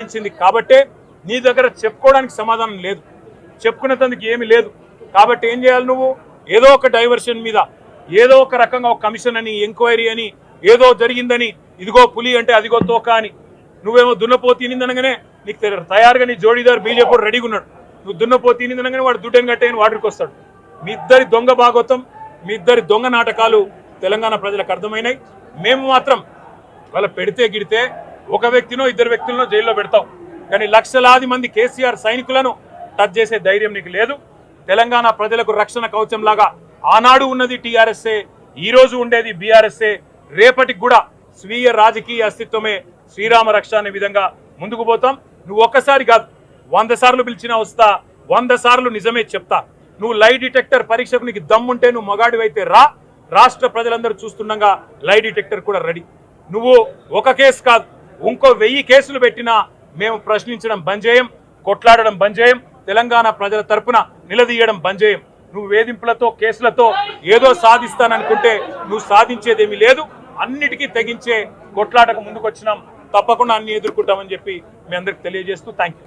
కాబట్టే నీ దగ్గర చెప్పుకోవడానికి సమాధానం లేదు, చెప్పుకునేందుకు ఏమీ లేదు. కాబట్టి ఏం చేయాలి, నువ్వు ఏదో ఒక డైవర్షన్ మీద ఏదో ఒక రకంగా ఒక కమిషన్ అని ఎంక్వైరీ అని ఏదో జరిగిందని ఇదిగో పులి అంటే అదిగో తోక అని నువ్వేమో దున్నపోతు తినిందనగానే నీకు తయారుగా నీ జోడీదారు బీజేపీ రెడీగా ఉన్నాడు. నువ్వు దున్నపోతు తినిందనగానే వాడు దుడ్డని కట్టేయని వాడికి వస్తాడు. మీ ఇద్దరి దొంగ భాగవతం, మీ ఇద్దరి దొంగ నాటకాలు తెలంగాణ ప్రజలకు అర్థమైనాయి. మేము మాత్రం వాళ్ళ పెడితే గిడితే ఒక వ్యక్తినో ఇద్దరు వ్యక్తులను జైల్లో పెడతాం, కానీ లక్షలాది మంది కేసీఆర్ సైనికులను టచ్ చేసే ధైర్యం నీకు లేదు. తెలంగాణ ప్రజలకు రక్షణ కవచం లాగా ఆనాడు ఉన్నది టీఆర్ఎస్ఏ, ఈ రోజు ఉండేది బీఆర్ఎస్ఏ, రేపటికి కూడా స్వీయ రాజకీయ అస్తిత్వమే శ్రీరామ రక్ష అనే విధంగా ముందుకు పోతాం. నువ్వు ఒక్కసారి కాదు 100 సార్లు పిలిచినా వస్తా, 100 సార్లు నిజమే చెప్తా. నువ్వు లై డిటెక్టర్ పరీక్షకు నీకు దమ్ముంటే నువ్వు మగాడివైతే రా, రాష్ట్ర ప్రజలందరూ చూస్తుండగా లై డిటెక్టర్ కూడా రెడీ. నువ్వు ఒక కేసు కాదు ఇంకో 1000 కేసులు పెట్టినా మేము ప్రశ్నించడం బంద్ చేయం, కొట్లాడడం బంద్ చేయం, తెలంగాణ ప్రజల తరపున నిలదీయడం బంద్ చేయం. నువ్వు వేధింపులతో కేసులతో ఏదో సాధిస్తాననుకుంటే నువ్వు సాధించేదేమీ లేదు. అన్నిటికీ తెగించే కొట్లాటకు ముందుకు వచ్చినాం, తప్పకుండా అన్ని ఎదుర్కొంటామని చెప్పి మీ అందరికి తెలియజేస్తూ థ్యాంక్ యూ.